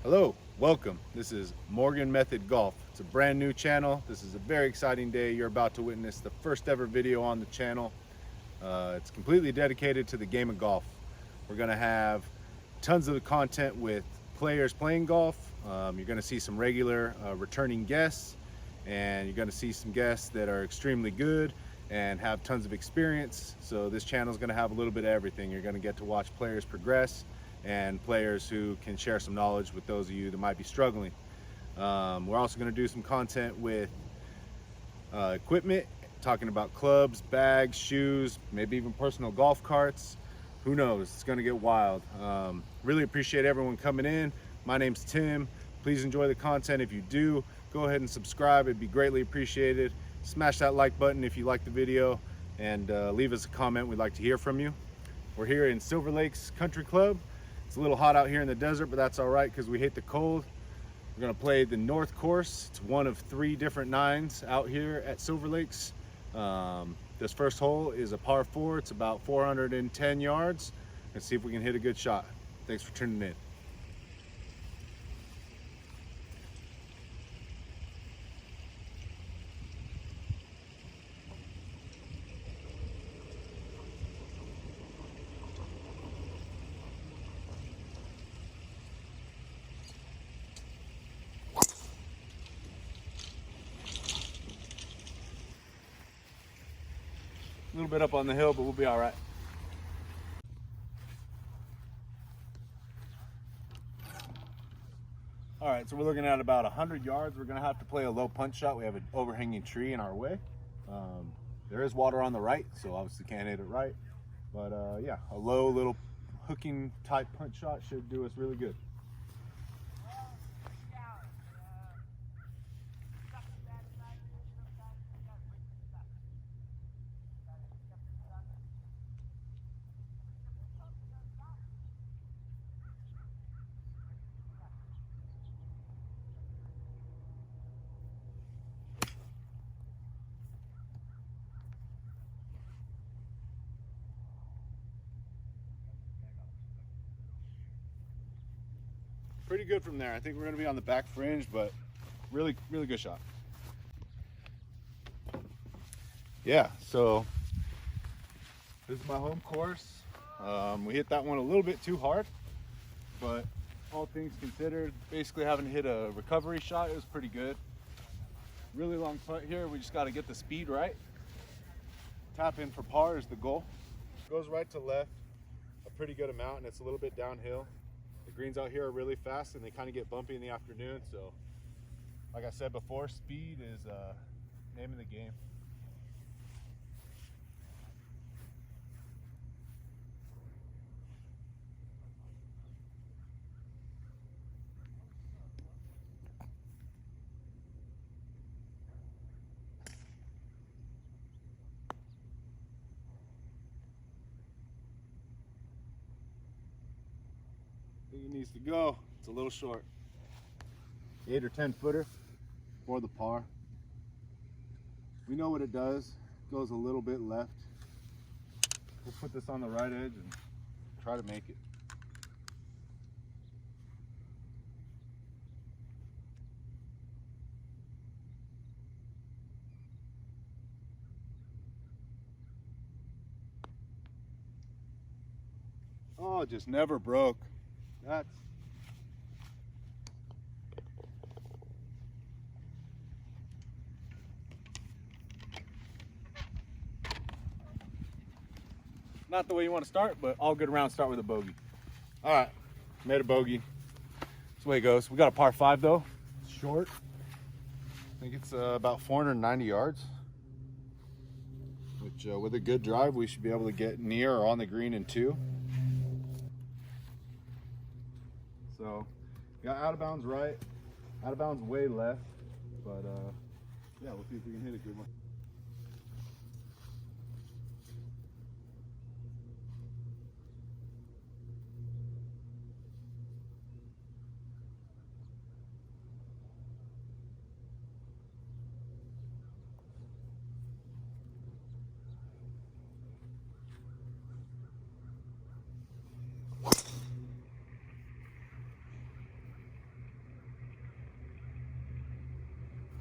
Hello, welcome. This is Morgan Method Golf. It's a brand new channel. This is a very exciting day. You're about to witness the first ever video on the channel. It's completely dedicated to the game of golf. We're gonna have tons of content with players playing golf. You're gonna see some regular returning guests, and you're gonna see some guests that are extremely good and have tons of experience. So this channel is gonna have a little bit of everything. You're gonna get to watch players progress and players who can share some knowledge with those of you that might be struggling. We're also going to do some content with equipment, talking about clubs, bags, shoes, maybe even personal golf carts. Who knows? It's going to get wild. Really appreciate everyone coming in. My name's Tim. Please enjoy the content. If you do, go ahead and subscribe. It'd be greatly appreciated. Smash that like button if you like the video, and leave us a comment. We'd like to hear from you. We're here in Silver Lakes Country Club. It's a little hot out here in the desert, but that's all right because we hate the cold. We're gonna play the North Course. It's one of 3 different 9s out here at Silver Lakes. This first hole is a par 4. It's about 410 yards. Let's see if we can hit a good shot. Thanks for tuning in. A little bit up on the hill, but we'll be all right. All right, so we're looking at about 100 yards. We're gonna have to play a low punch shot. We have an overhanging tree in our way. There is water on the right, so obviously can't hit it right. But yeah, a low little hooking type punch shot should do us really good. Pretty good from there. I think we're gonna be on the back fringe, but really good shot. Yeah, so this is my home course. We hit that one a little bit too hard, but all things considered, basically having to hit a recovery shot, it was pretty good. Really long putt here. We just got to get the speed right. Tap in for par is the goal. Goes right to left a pretty good amount, and it's a little bit downhill. The greens out here are really fast and they kind of get bumpy in the afternoon, so like I said before, speed is name of the game. I think it needs to go. It's a little short. 8 or 10 footer for the par. We know what it does. It goes a little bit left. We'll put this on the right edge and try to make it. Oh, it just never broke. That's not the way you want to start, but all good rounds start with a bogey. All right, made a bogey. That's the way it goes. We got a par 5 though. It's short. I think it's about 490 yards, which with a good drive, we should be able to get near or on the green in 2. So, got out of bounds right, out of bounds way left, but yeah, we'll see if we can hit a good one.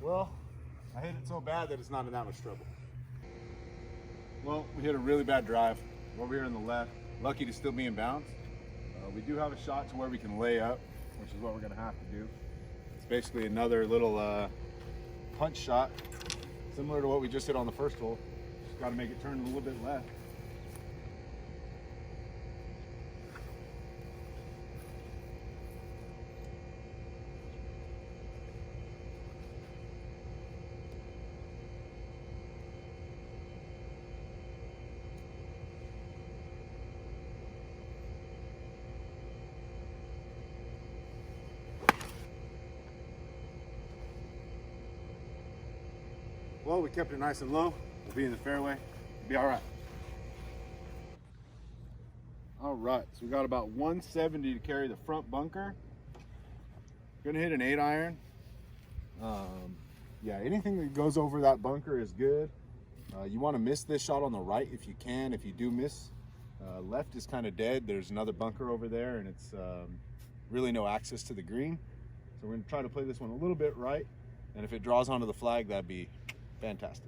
Well, I hit it so bad that it's not in that much trouble. Well, we hit a really bad drive. We're over here on the left. Lucky to still be in bounds. We do have a shot to where we can lay up, which is what we're going to have to do. It's basically another little punch shot, similar to what we just hit on the first hole. Just got to make it turn a little bit left. Well, we kept it nice and low. We'll be in the fairway. We'll be all right. All right, so we got about 170 to carry the front bunker. Gonna hit an 8-iron. Yeah, anything that goes over that bunker is good. You want to miss this shot on the right if you can. If you do miss, left is kind of dead. There's another bunker over there, and it's really no access to the green. So we're gonna try to play this one a little bit right, and if it draws onto the flag, that'd be fantastic.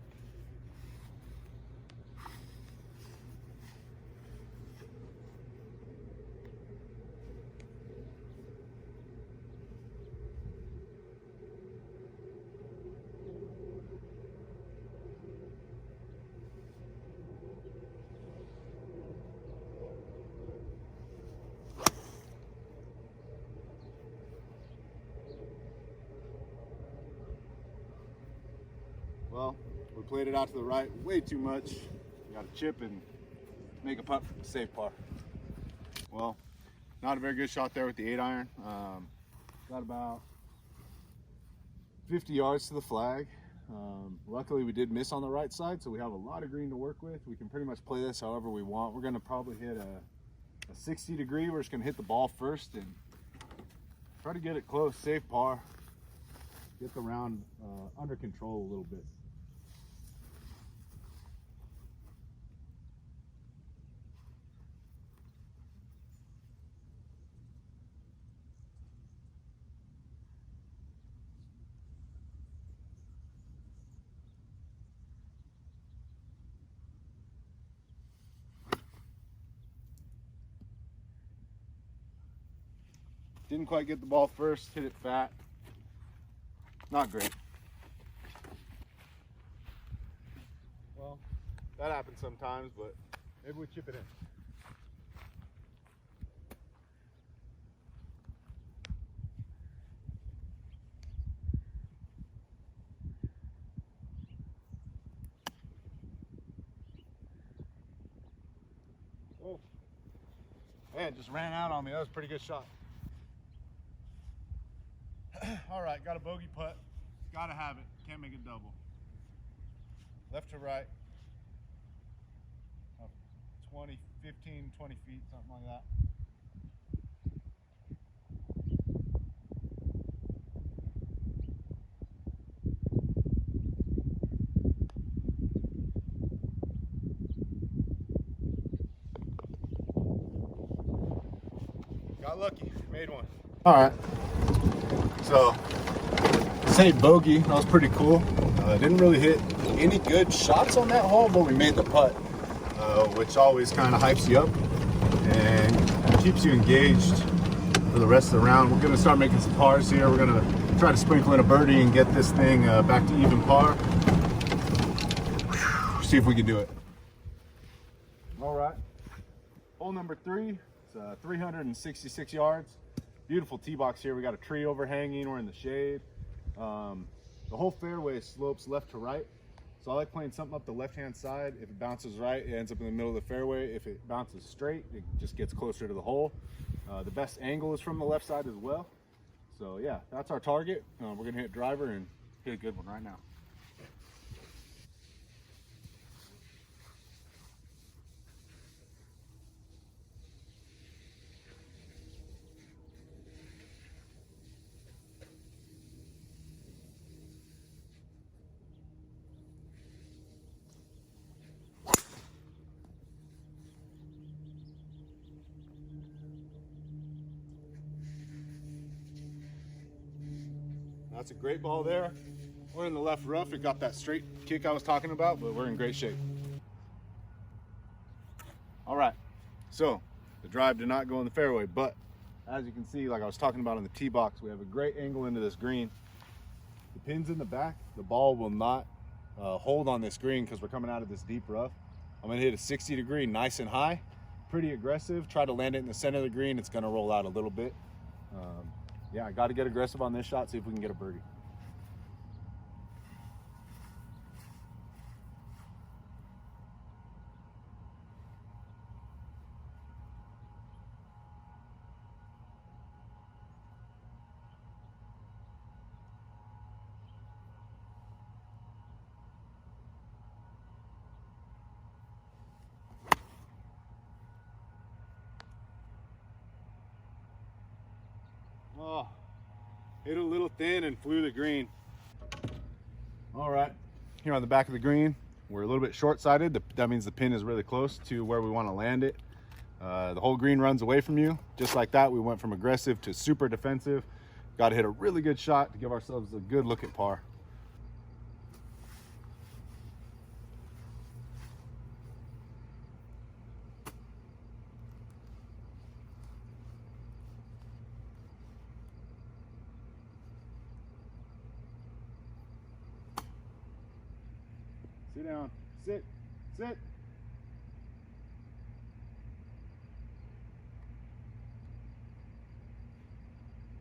Well, we played it out to the right way too much. Got a chip and make a putt for the safe par. Well, not a very good shot there with the 8-iron. Got about 50 yards to the flag. Luckily we did miss on the right side, so we have a lot of green to work with. We can pretty much play this however we want. We're gonna probably hit a 60 degree. We're just gonna hit the ball first and try to get it close, safe par. Get the round under control a little bit. Didn't quite get the ball first, hit it fat. Not great. Well, that happens sometimes, but maybe we chip it in. Oh, man, just ran out on me. That was a pretty good shot. All right, got a bogey putt. Gotta have it. Can't make it double. Left to right. 20, 15, 20 feet, something like that. Got lucky, made one. All right, so say bogey, that was pretty cool. Didn't really hit any good shots on that hole, but we made the putt, which always kind of hypes you up and keeps you engaged for the rest of the round. We're gonna start making some pars here. We're gonna try to sprinkle in a birdie and get this thing back to even par. See if we can do it. All right, hole number 3. It's 366 yards. Beautiful tee box here. We got a tree overhanging. We're in the shade. The whole fairway slopes left to right. So I like playing something up the left-hand side. If it bounces right, it ends up in the middle of the fairway. If it bounces straight, it just gets closer to the hole. The best angle is from the left side as well. So yeah, that's our target. We're gonna hit driver and hit a good one right now. That's a great ball there. We're in the left rough. It got that straight kick I was talking about, but we're in great shape. All right, so the drive did not go in the fairway, but as you can see, like I was talking about on the tee box, we have a great angle into this green. The pin's in the back. The ball will not hold on this green because we're coming out of this deep rough. I'm gonna hit a 60 degree, nice and high, pretty aggressive. Try to land it in the center of the green. It's gonna roll out a little bit. Yeah, I got to get aggressive on this shot, see if we can get a birdie. Oh, hit a little thin and flew the green. All right, here on the back of the green, we're a little bit short-sighted. That means the pin is really close to where we want to land it. The whole green runs away from you. Just like that, we went from aggressive to super defensive. Got to hit a really good shot to give ourselves a good look at par. Sit down, sit, sit.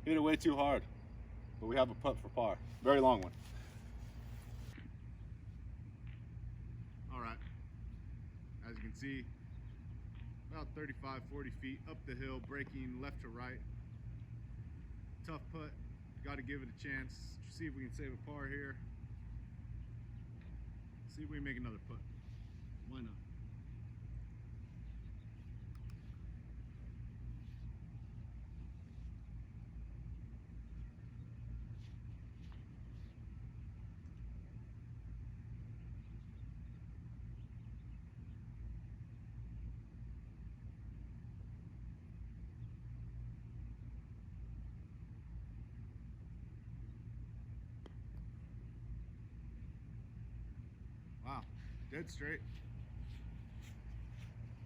Hit it way too hard, but we have a putt for par. Very long one. All right, as you can see, about 35, 40 feet up the hill, breaking left to right. Tough putt, got to give it a chance. See if we can save a par here. See if we can make another putt. Why not? Wow, dead straight.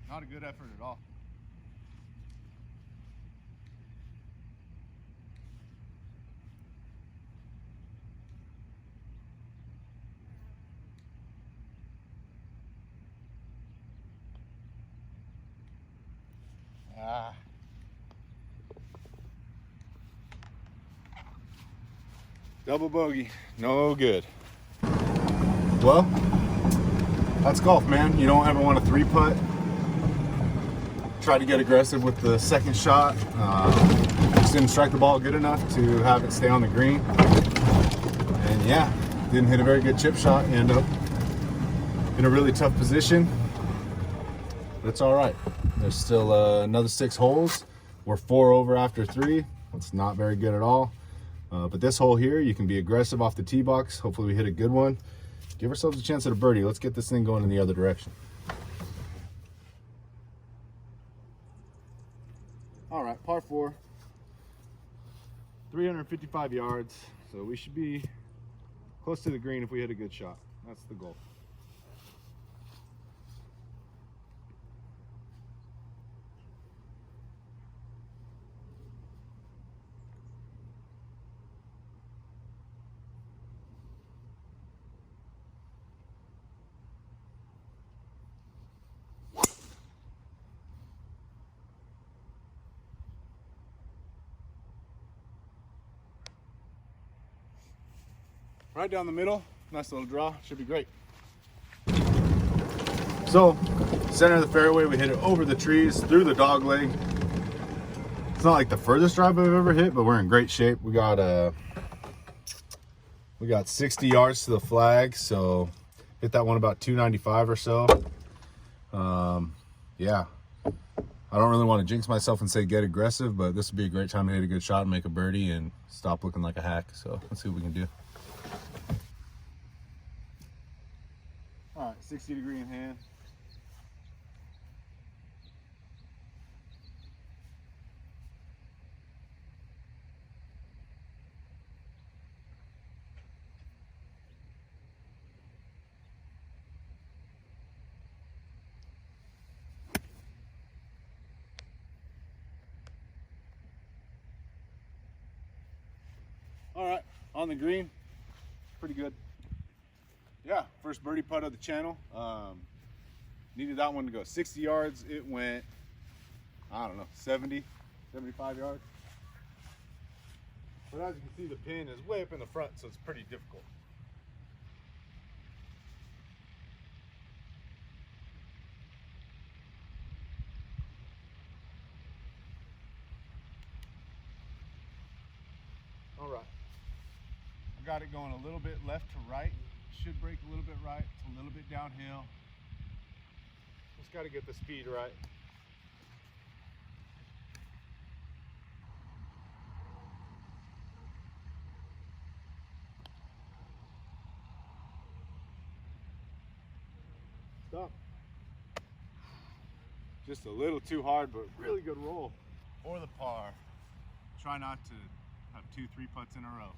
Not a good effort at all. Double bogey, no good. Well, that's golf, man. You don't ever want to three putt. Try to get aggressive with the second shot. Just didn't strike the ball good enough to have it stay on the green. And yeah, didn't hit a very good chip shot. End up in a really tough position. But it's all right. There's still another 6 holes. We're 4 over after 3. It's not very good at all. But this hole here, you can be aggressive off the tee box. Hopefully we hit a good one. Give ourselves a chance at a birdie. Let's get this thing going in the other direction. All right, par 4. 355 yards. So we should be close to the green if we hit a good shot. That's the goal. Right down the middle, nice little draw, should be great. So, center of the fairway, we hit it over the trees, through the dog leg. It's not like the furthest drive I've ever hit, but we're in great shape. We got 60 yards to the flag, so hit that one about 295 or so. Yeah, I don't really want to jinx myself and say get aggressive, but this would be a great time to hit a good shot and make a birdie and stop looking like a hack. So let's see what we can do. All right, 60 degree in hand. All right, on the green, pretty good. Yeah, first birdie putt of the channel. Needed that one to go 60 yards. It went, I don't know, 70, 75 yards. But as you can see, the pin is way up in the front, so it's pretty difficult. All right, I got it going a little bit left to right. Should break a little bit right. It's a little bit downhill. Just got to get the speed right. Stop. Just a little too hard, but really good roll. For the par. Try not to have 2-3 putts in a row.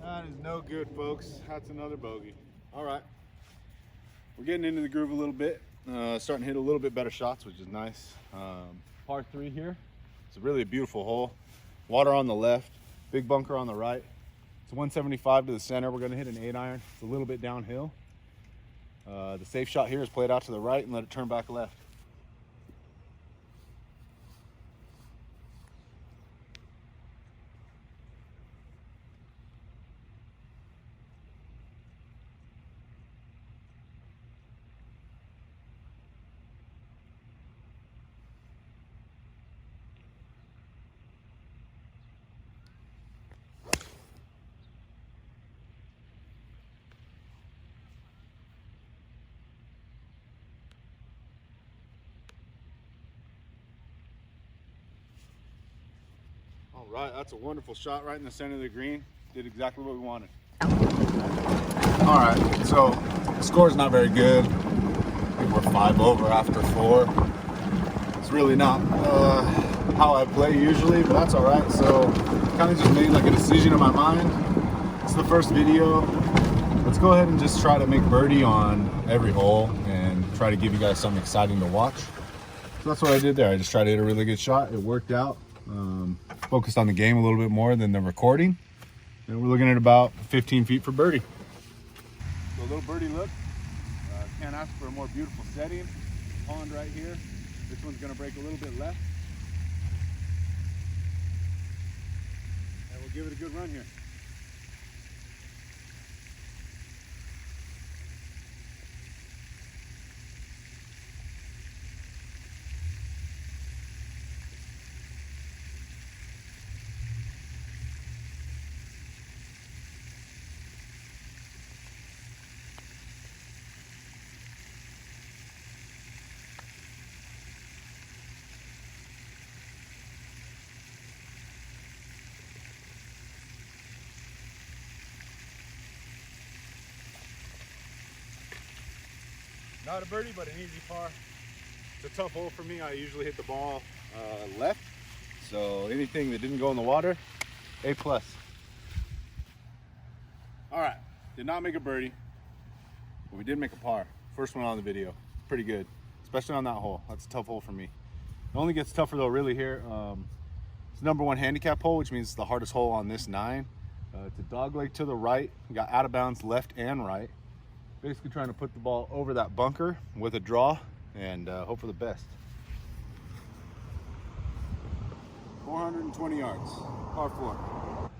That is no good, folks. That's another bogey. All right, we're getting into the groove a little bit. Starting to hit a little bit better shots, which is nice. Par 3 here. It's really a beautiful hole. Water on the left, big bunker on the right. It's 175 to the center. We're gonna hit an 8-iron. It's a little bit downhill. The safe shot here is play it out to the right and let it turn back left. All right, that's a wonderful shot right in the center of the green. Did exactly what we wanted. All right, so the score's not very good. I think we're 5 over after 4. It's really not how I play usually, but that's all right. So kind of just made like a decision in my mind. It's the first video. Let's go ahead and just try to make birdie on every hole and try to give you guys something exciting to watch. So that's what I did there. I just tried to hit a really good shot. It worked out. Focused on the game a little bit more than the recording, and we're looking at about 15 feet for birdie. So a little birdie look. Can't ask for a more beautiful setting. Pond right here. This one's going to break a little bit left, and we'll give it a good run here. Not a birdie, but an easy par. It's a tough hole for me. I usually hit the ball left, so anything that didn't go in the water, A+. All right, did not make a birdie, but we did make a par. First one on the video, pretty good, especially on that hole. That's a tough hole for me. It only gets tougher though really here. It's the #1 handicap hole, which means it's the hardest hole on this 9. It's a dog leg to the right. We got out of bounds left and right. Basically trying to put the ball over that bunker with a draw and hope for the best. 420 yards, par 4.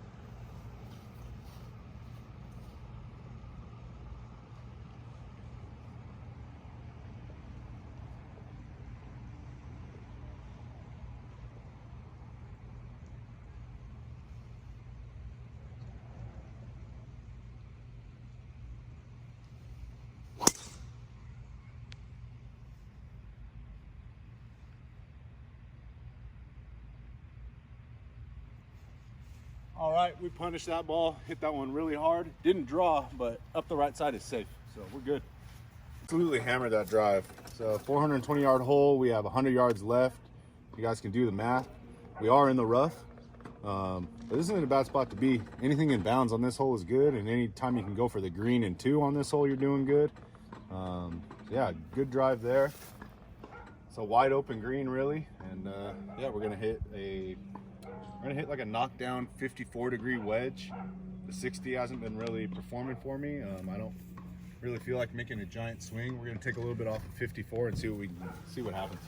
All right, we punished that ball, hit that one really hard. Didn't draw, but up the right side is safe, so we're good. absolutely hammered that drive. So 420 yard hole, we have 100 yards left. You guys can do the math. We are in the rough, but this isn't a bad spot to be. Anything in bounds on this hole is good, and any time you can go for the green and 2 on this hole, you're doing good. So yeah, good drive there. It's a wide open green, really, and yeah, we're gonna hit like a knockdown 54-degree wedge. The 60 hasn't been really performing for me. I don't really feel like making a giant swing. We're gonna take a little bit off of 54 and see what happens.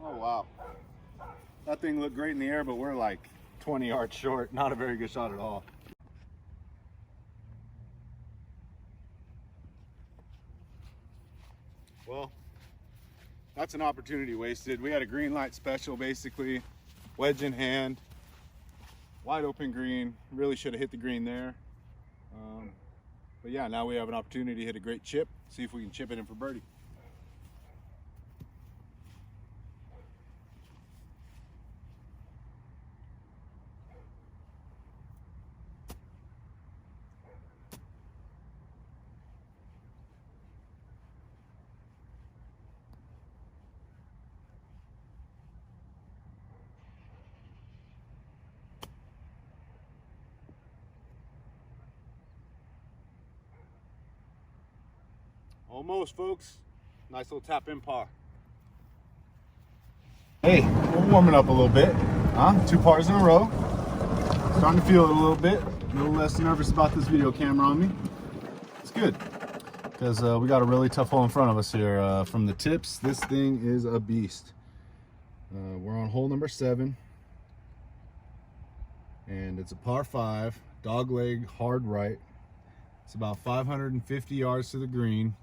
Oh wow, that thing looked great in the air, but we're like 20 yards short. Not a very good shot at all. Well, that's an opportunity wasted. We had a green light special, basically, wedge in hand, wide open green. Really should have hit the green there. But yeah, now we have an opportunity to hit a great chip. See if we can chip it in for birdie. Almost, folks. Nice little tap in par. Hey, we're warming up a little bit. 2 pars in a row. Starting to feel it a little bit. A little less nervous about this video camera on me. It's good, because we got a really tough hole in front of us here. From the tips, this thing is a beast. We're on hole number 7. And it's a par 5, dog leg, hard right. It's about 550 yards to the green.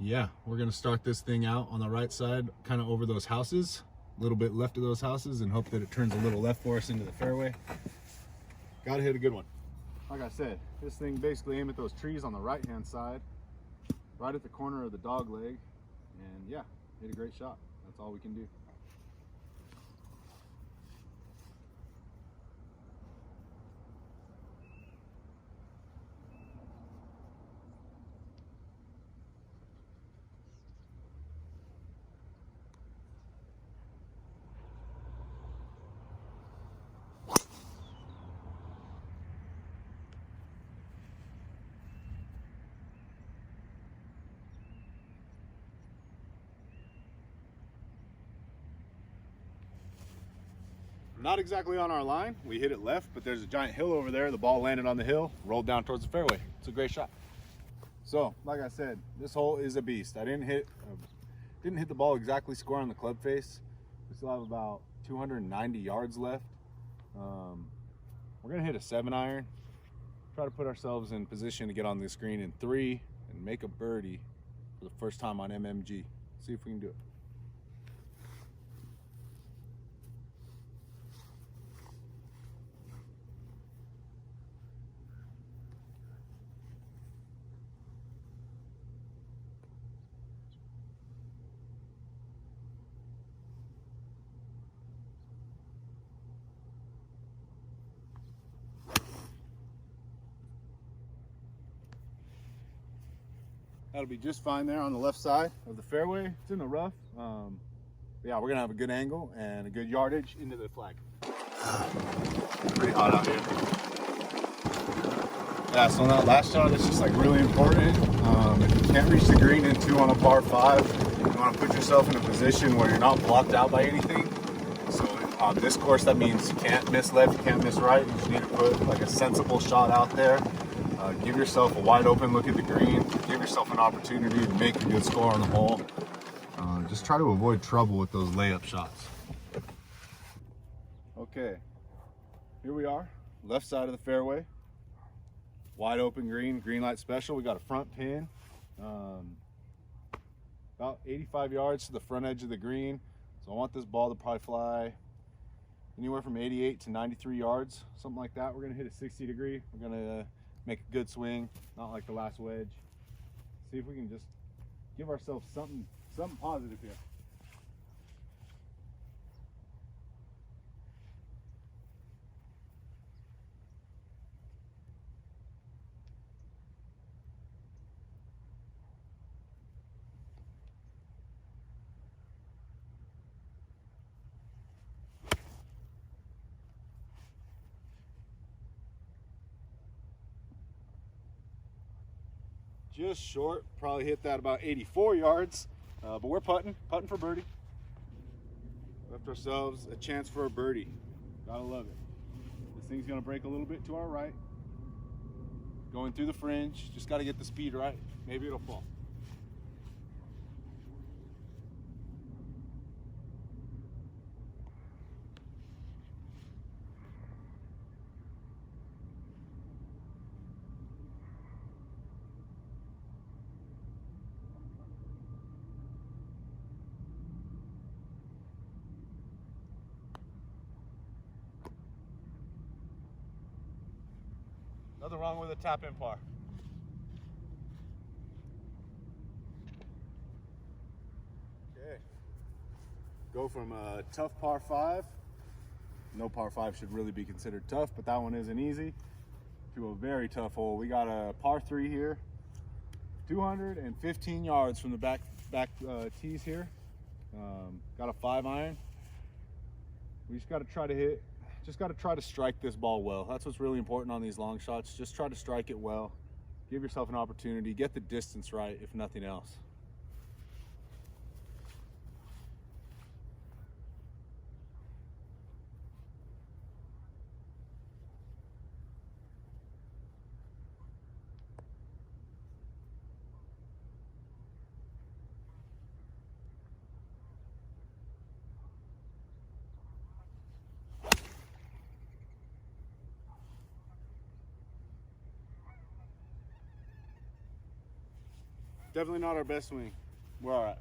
Yeah, we're gonna start this thing out on the right side, kind of over those houses, a little bit left of those houses, and hope that it turns a little left for us into the fairway. Gotta hit a good one. Like I said, this thing basically aim at those trees on the right hand side, right at the corner of the dog leg, and yeah, hit a great shot. That's all we can do. Not exactly on our line. We hit it left, but there's a giant hill over there. The ball landed on the hill, rolled down towards the fairway. It's a great shot. So, like I said, this hole is a beast. I didn't hit the ball exactly square on the club face. We still have about 290 yards left. We're gonna hit a 7-iron. Try to put ourselves in position to get on this green in 3 and make a birdie for the first time on MMG. See if we can do it. That'll be just fine there on the left side of the fairway. It's in the rough. Yeah, we're gonna have a good angle and a good yardage into the flag. Pretty hot out here. Yeah, so on that last shot, it's just like really important. If you can't reach the green in 2 on a par 5, you want to put yourself in a position where you're not blocked out by anything. So on this course, that means you can't miss left, you can't miss right. You just need to put like a sensible shot out there. Give yourself a wide open look at the green. Give yourself an opportunity to make a good score on the hole. Just try to avoid trouble with those layup shots. Okay, here we are, left side of the fairway. Wide open green, green light special. We got a front pin, about 85 yards to the front edge of the green. So I want this ball to probably fly anywhere from 88 to 93 yards, something like that. We're gonna hit a 60 degree. We're gonna make a good swing, not like the last wedge. See if we can just give ourselves something positive here. Just short, probably hit that about 84 yards, but we're putting for birdie. Left ourselves a chance for a birdie. Gotta love it. This thing's gonna break a little bit to our right. Going through the fringe, just gotta get the speed right. Maybe it'll fall. Nothing wrong with a tap in par. Okay. Go from a tough par 5. No par 5 should really be considered tough, but that one isn't easy. To a very tough hole. We got a par 3 here. 215 yards from the back tees here. Got a 5-iron. We just got to try to hit. Just got to try to strike this ball well. That's what's really important on these long shots. Just try to strike it well. Give yourself an opportunity. Get the distance right, if nothing else. Definitely not our best swing. We're all right.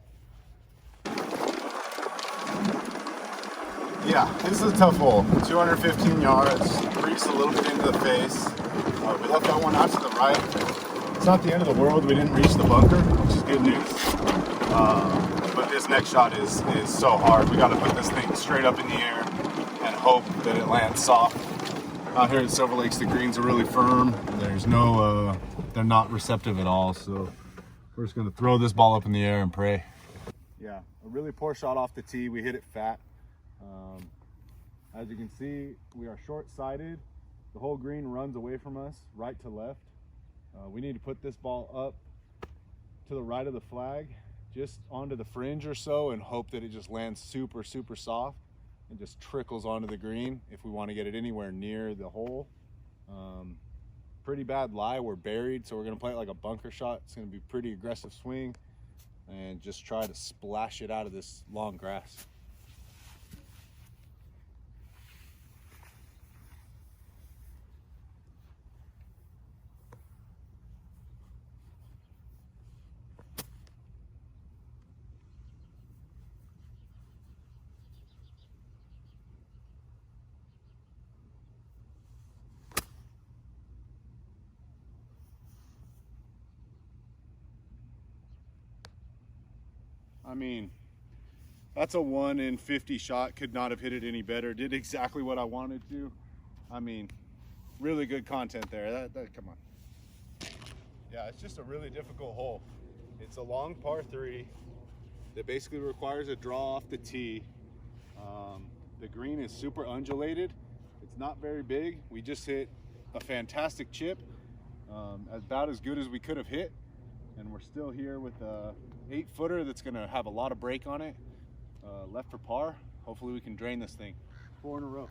Yeah, this is a tough hole. 215 yards, breeze a little bit into the face. We left that one out to the right. It's not the end of the world. We didn't reach the bunker, which is good news. But this next shot is so hard. We got to put this thing straight up in the air and hope that it lands soft. Out here at Silver Lakes, the greens are really firm. There's no, they're not receptive at all. So we're just gonna throw this ball up in the air and pray. Yeah, a really poor shot off the tee. We hit it fat. As you can see, we are short-sighted. The whole green runs away from us, right to left. We need to put this ball up to the right of the flag, just onto the fringe or so, and hope that it just lands super, super soft and just trickles onto the green if we want to get it anywhere near the hole. Pretty bad lie, we're buried, so we're gonna play it like a bunker shot. It's gonna be a pretty aggressive swing and just try to splash it out of this long grass. I mean, that's a 1 in 50 shot. Could not have hit it any better. Did exactly what I wanted to. I mean, really good content there. Come on. Yeah, it's just a really difficult hole. It's a long par 3 that basically requires a draw off the tee. The green is super undulated. It's not very big. We just hit a fantastic chip, about as good as we could have hit. And we're still here with a 8-footer that's gonna have a lot of break on it, left for par. Hopefully we can drain this thing. 4 in a row.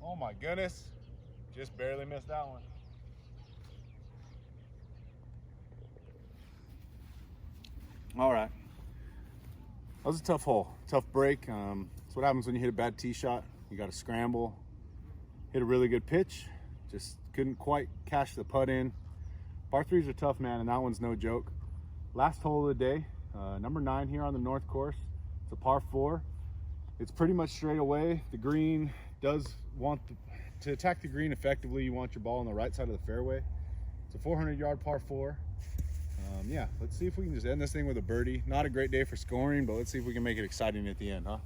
Oh my goodness. Just barely missed that one. All right. That was a tough hole, tough break. That's what happens when you hit a bad tee shot. You got to scramble. Hit a really good pitch. Just couldn't quite cash the putt in. Par threes are tough, man, and that one's no joke. Last hole of the day, number 9 here on the north course. It's a par 4. It's pretty much straight away. The green does want to attack the green effectively. You want your ball on the right side of the fairway. It's a 400-yard par 4. Yeah, let's see if we can just end this thing with a birdie. Not a great day for scoring, but let's see if we can make it exciting at the end, huh?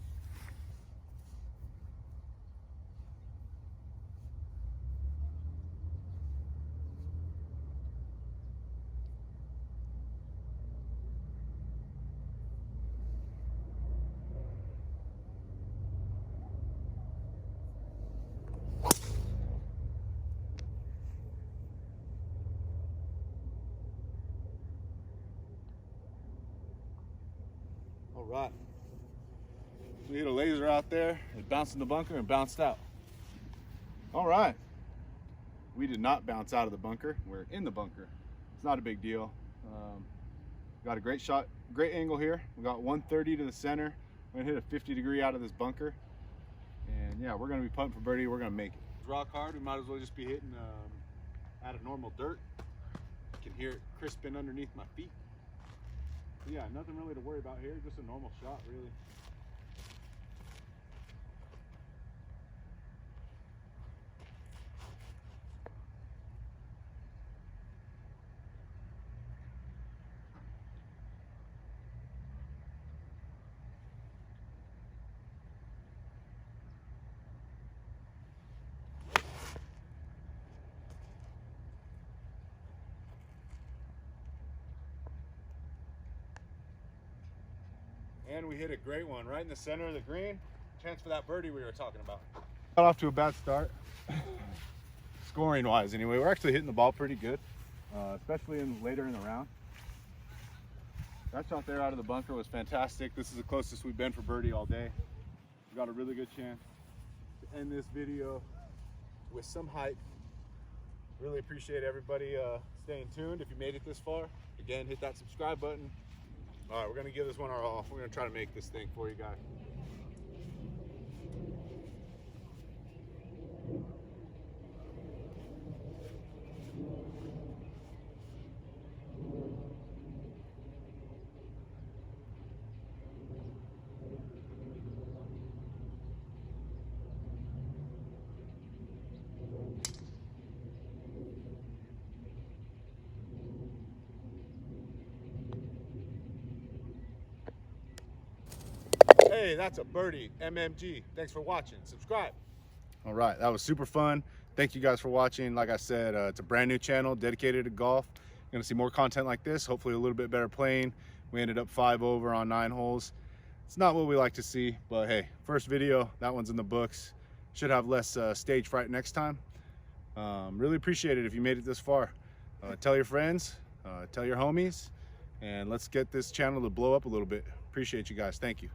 All right. We hit a laser out there. It bounced in the bunker and bounced out. All right. We did not bounce out of the bunker. We're in the bunker. It's not a big deal. Got a great shot, great angle here. We got 130 to the center. We're gonna hit a 50-degree out of this bunker. And yeah, we're gonna be putting for birdie. We're gonna make it. Rock hard. We might as well just be hitting out of normal dirt. You can hear it crisping underneath my feet. But yeah, nothing really to worry about here. Just a normal shot, really. And we hit a great one right in the center of the green. Chance for that birdie we were talking about. Got off to a bad start. Scoring wise anyway, we're actually hitting the ball pretty good, especially later in the round. That shot there out of the bunker was fantastic. This is the closest we've been for birdie all day. We got a really good chance to end this video with some hype. Really appreciate everybody staying tuned. If you made it this far, again, hit that subscribe button. All right, we're gonna give this one our all. We're gonna try to make this thing for you guys. Hey, that's a birdie. MMG. Thanks for watching. Subscribe. All right, that was super fun. Thank you guys for watching. Like I said, it's a brand new channel dedicated to golf. You're gonna see more content like this, hopefully a little bit better playing. We ended up 5 over on 9 holes. It's not what we like to see, but hey, first video, that one's in the books. Should have less stage fright next time. Really appreciate it if you made it this far. Tell your friends, tell your homies, and let's get this channel to blow up a little bit. Appreciate you guys. Thank you.